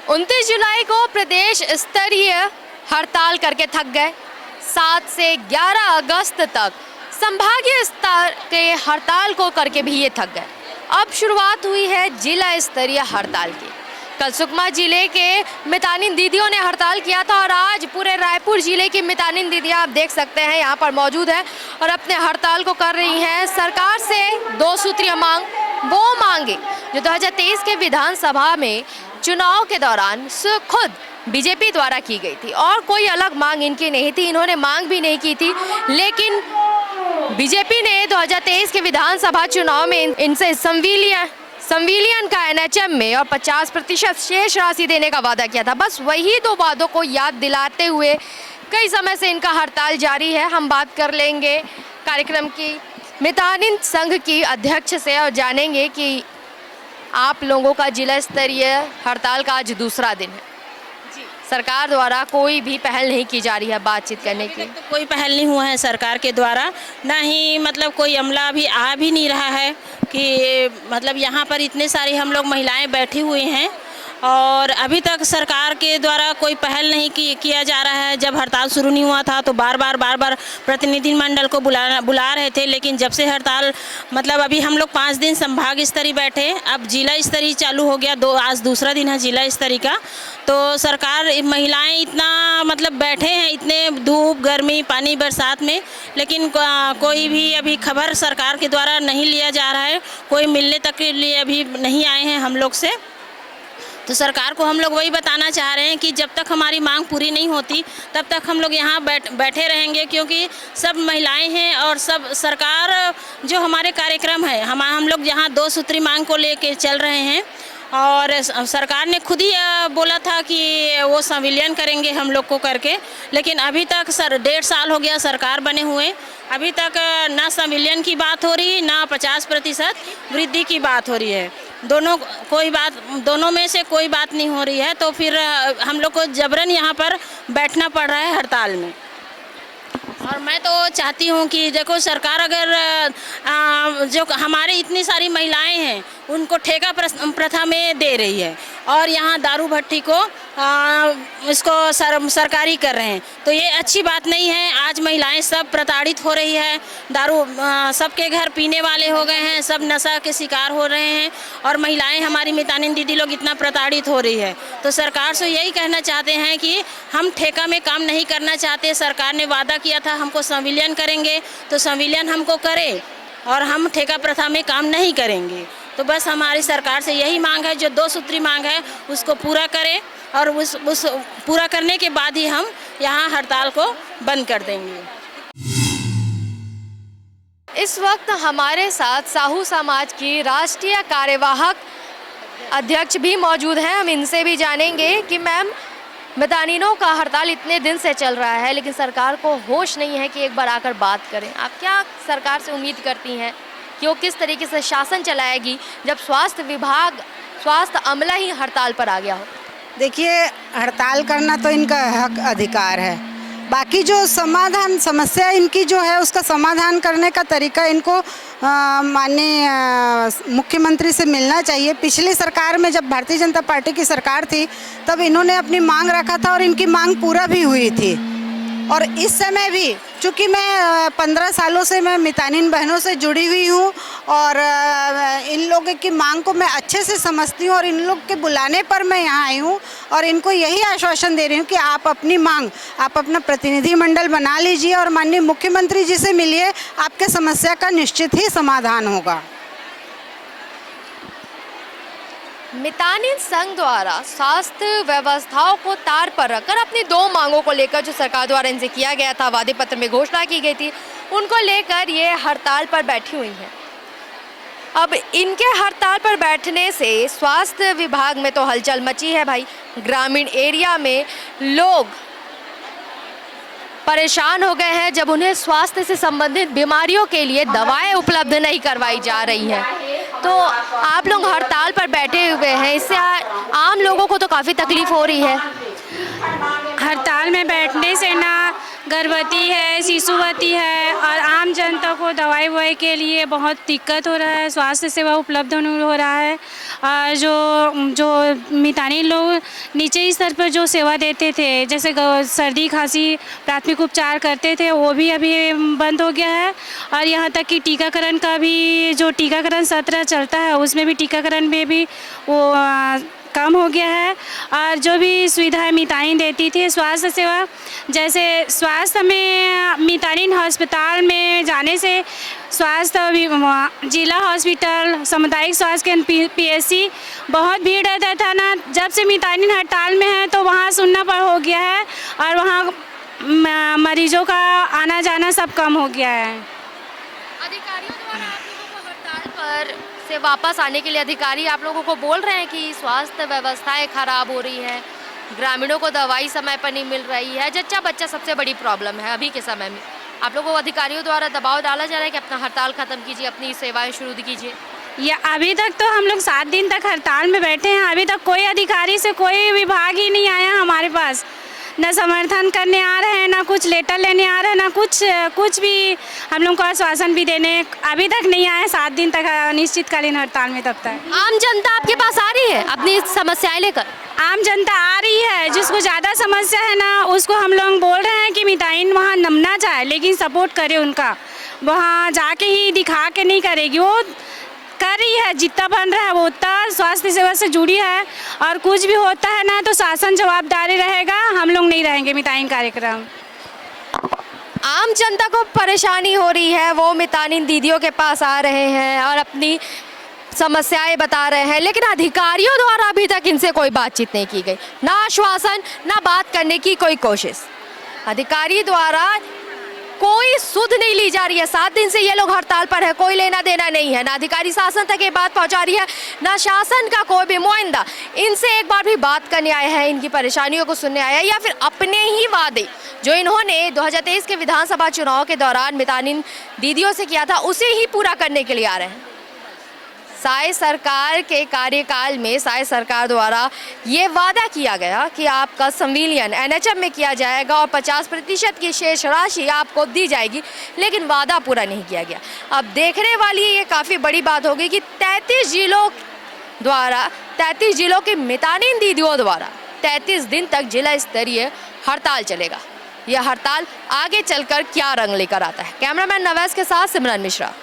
29 जुलाई को प्रदेश स्तरीय हड़ताल करके थक गए। 7 से 11 अगस्त तक संभागीय स्तर के हड़ताल को करके भी ये थक गए। अब शुरुआत हुई है जिला स्तरीय हड़ताल की। कल सुकमा जिले के मितानिन दीदियों ने हड़ताल किया था और आज पूरे रायपुर जिले की मितानिन दीदियां आप देख सकते हैं यहाँ पर मौजूद है और अपने हड़ताल को कर रही हैं सरकार से 2 सूत्रीय मांग, वो मांगे जो 2023 के विधानसभा में चुनाव के दौरान खुद बीजेपी द्वारा की गई थी और कोई अलग मांग इनकी नहीं थी, इन्होंने मांग भी नहीं की थी। लेकिन बीजेपी ने 2023 के विधानसभा चुनाव में इनसे संविलियन का एनएचएम में और 50% शेष राशि देने का वादा किया था। बस वही 2 वादों को याद दिलाते हुए कई समय से इनका हड़ताल जारी है। हम बात कर लेंगे कार्यक्रम की मितानिन संघ की अध्यक्ष से और जानेंगे कि आप लोगों का जिला स्तरीय हड़ताल का आज दूसरा दिन है। सरकार द्वारा कोई भी पहल नहीं की जा रही है बातचीत करने की। तो कोई पहल नहीं हुआ है सरकार के द्वारा, ना ही मतलब कोई अमला अभी आ भी नहीं रहा है कि मतलब यहाँ पर इतने सारी हम लोग महिलाएं बैठी हुई हैं और अभी तक सरकार के द्वारा कोई पहल नहीं किया जा रहा है। जब हड़ताल शुरू नहीं हुआ था तो बार बार प्रतिनिधिमंडल को बुला रहे थे, लेकिन जब से हड़ताल मतलब अभी हम लोग 5 दिन संभाग स्तरीय बैठे, अब जिला स्तरीय चालू हो गया। आज दूसरा दिन है जिला स्तरीय का। तो सरकार महिलाएं इतना मतलब बैठे हैं इतने धूप गर्मी पानी बरसात में, लेकिन कोई भी अभी खबर सरकार के द्वारा नहीं लिया जा रहा है। कोई मिलने तक के लिए अभी नहीं आए हैं हम लोग से। तो सरकार को हम लोग वही बताना चाह रहे हैं कि जब तक हमारी मांग पूरी नहीं होती तब तक हम लोग यहाँ बैठे रहेंगे, क्योंकि सब महिलाएं हैं और सब सरकार जो हमारे कार्यक्रम है हम लोग यहाँ 2 सूत्री मांग को लेके चल रहे हैं और सरकार ने खुद ही बोला था कि वो संविलियन करेंगे हम लोग को करके, लेकिन अभी तक 1.5 साल हो गया सरकार बने हुए, अभी तक ना संविलियन की बात हो रही ना 50% वृद्धि की बात हो रही है। दोनों में से कोई बात नहीं हो रही है। तो फिर हम लोग को जबरन यहाँ पर बैठना पड़ रहा है हड़ताल में। और मैं तो चाहती हूँ कि देखो सरकार अगर जो हमारे इतनी सारी महिलाएं हैं उनको ठेका प्रथा में दे रही है और यहाँ दारू भट्टी को इसको सरकारी कर रहे हैं, तो ये अच्छी बात नहीं है। आज महिलाएं सब प्रताड़ित हो रही है, दारू सबके घर पीने वाले हो गए हैं, सब नशा के शिकार हो रहे हैं और महिलाएं हमारी मितानिन दीदी लोग इतना प्रताड़ित हो रही है। तो सरकार से यही कहना चाहते हैं कि हम ठेका में काम नहीं करना चाहते। सरकार ने वादा किया था हमको संविलियन करेंगे, तो संविलियन हमको करे और हम ठेका प्रथा में काम नहीं करेंगे। तो बस हमारी सरकार से यही मांग है, जो 2 सूत्री मांग है उसको पूरा करें और उस पूरा करने के बाद ही हम यहाँ हड़ताल को बंद कर देंगे। इस वक्त हमारे साथ साहू समाज की राष्ट्रीय कार्यवाहक अध्यक्ष भी मौजूद हैं। हम इनसे भी जानेंगे कि मैम, मितानिनों का हड़ताल इतने दिन से चल रहा है लेकिन सरकार को होश नहीं है कि एक बार आकर बात करें। आप क्या सरकार से उम्मीद करती हैं कि वो किस तरीके से शासन चलाएगी जब स्वास्थ्य अमला ही हड़ताल पर आ गया हो? देखिए, हड़ताल करना तो इनका हक अधिकार है, बाकी जो समस्या इनकी जो है उसका समाधान करने का तरीका इनको माननीय मुख्यमंत्री से मिलना चाहिए। पिछली सरकार में जब भारतीय जनता पार्टी की सरकार थी तब इन्होंने अपनी मांग रखा था और इनकी मांग पूरा भी हुई थी। और इस समय भी चूँकि मैं 15 सालों से मैं मितानिन बहनों से जुड़ी हुई हूँ और इन लोगों की मांग को मैं अच्छे से समझती हूँ और इन लोग के बुलाने पर मैं यहाँ आई हूँ और इनको यही आश्वासन दे रही हूँ कि आप अपनी मांग, आप अपना प्रतिनिधिमंडल बना लीजिए और माननीय मुख्यमंत्री जी से मिलिए, आपके समस्या का निश्चित ही समाधान होगा। मितानिन संघ द्वारा स्वास्थ्य व्यवस्थाओं को तार पर रखकर अपनी 2 मांगों को लेकर जो सरकार द्वारा इनसे किया गया था, वादे पत्र में घोषणा की गई थी, उनको लेकर ये हड़ताल पर बैठी हुई हैं। अब इनके हड़ताल पर बैठने से स्वास्थ्य विभाग में तो हलचल मची है भाई। ग्रामीण एरिया में लोग परेशान हो गए हैं जब उन्हें स्वास्थ्य से संबंधित बीमारियों के लिए दवाएं उपलब्ध नहीं करवाई जा रही हैं। तो आप लोग हड़ताल पर बैठे हुए हैं, इससे आम लोगों को तो काफ़ी तकलीफ हो रही है। हड़ताल में बैठने से ना गर्भवती है, शिशुवती है और आम जनता जनता को दवाई ववाई के लिए बहुत दिक्कत हो रहा है, स्वास्थ्य सेवा उपलब्ध नहीं हो रहा है। जो मितानी लोग नीचे स्तर पर जो सेवा देते थे, जैसे सर्दी खांसी प्राथमिक उपचार करते थे, वो भी अभी बंद हो गया है। और यहाँ तक कि टीकाकरण का भी जो टीकाकरण सत्र चलता है उसमें भी टीकाकरण में भी वो कम हो गया है। और जो भी सुविधाएं मितानिन देती थी, स्वास्थ्य सेवा, जैसे स्वास्थ्य में मितानिन अस्पताल में जाने से स्वास्थ्य जिला हॉस्पिटल, सामुदायिक स्वास्थ्य केंद्र, PSC बहुत भीड़ रहता था ना। जब से मितानिन हड़ताल में है तो वहाँ सुनना पर हो गया है और वहाँ मरीजों का आना जाना सब कम हो गया है। अधिकारियों द्वारा आप लोगों को हड़ताल पर से वापस आने के लिए अधिकारी आप लोगों को बोल रहे हैं कि स्वास्थ्य व्यवस्थाएं खराब हो रही है, ग्रामीणों को दवाई समय पर नहीं मिल रही है, जच्चा बच्चा सबसे बड़ी प्रॉब्लम है अभी के समय में। आप लोगों को अधिकारियों द्वारा दबाव डाला जा रहा है कि अपना हड़ताल ख़त्म कीजिए, अपनी सेवाएं शुरू कीजिए। या अभी तक तो हम लोग 7 दिन तक हड़ताल में बैठे हैं, अभी तक कोई अधिकारी से कोई विभाग ही नहीं आया हमारे पास, न समर्थन करने आ रहे हैं, ना कुछ लेटर लेने आ रहे हैं, ना कुछ भी हम लोग को आश्वासन भी देने अभी तक नहीं आया। 7 दिन तक अनिश्चितकालीन हड़ताल में तब तक। आम जनता आपके पास आ रही है अपनी समस्याएं लेकर? आम जनता आ रही है, जिसको ज़्यादा समस्या है ना उसको हम लोग बोल रहे हैं कि मितानिन वहाँ नमना चाहे, लेकिन सपोर्ट करे उनका, वहाँ जाके ही दिखा के नहीं करेगी, वो कर रही है जितना बन रहा है वो उतना स्वास्थ्य सेवा से जुड़ी है। और कुछ भी होता है ना तो शासन जवाबदारी रहेगा, हम लोग नहीं रहेंगे मितानिन कार्यक्रम। आम जनता को परेशानी हो रही है, वो मितानिन दीदियों के पास आ रहे हैं और अपनी समस्याएं बता रहे हैं, लेकिन अधिकारियों द्वारा अभी तक इनसे कोई बातचीत नहीं की गई, ना आश्वासन, ना बात करने की कोई कोशिश। अधिकारी द्वारा कोई सुध नहीं ली जा रही है। 7 दिन से ये लोग हड़ताल पर है, कोई लेना देना नहीं है, ना अधिकारी शासन तक ये बात पहुंचा रही है, ना शासन का कोई भी नुमाइंदा इनसे एक बार भी बात करने आया है, इनकी परेशानियों को सुनने आया है, या फिर अपने ही वादे जो इन्होंने 2023 के विधानसभा चुनाव के दौरान मितानिन दीदियों से किया था उसे ही पूरा करने के लिए आ रहे हैं। साय सरकार के कार्यकाल में साय सरकार द्वारा ये वादा किया गया कि आपका संविलियन NHM में किया जाएगा और 50% की शेष राशि आपको दी जाएगी, लेकिन वादा पूरा नहीं किया गया। अब देखने वाली ये काफ़ी बड़ी बात होगी कि 33 जिलों की मितानिन दीदियों द्वारा 33 दिन तक जिला स्तरीय हड़ताल चलेगा। यह हड़ताल आगे चलकर क्या रंग लेकर आता है। कैमरामैन नवैस के साथ सिमरन मिश्रा।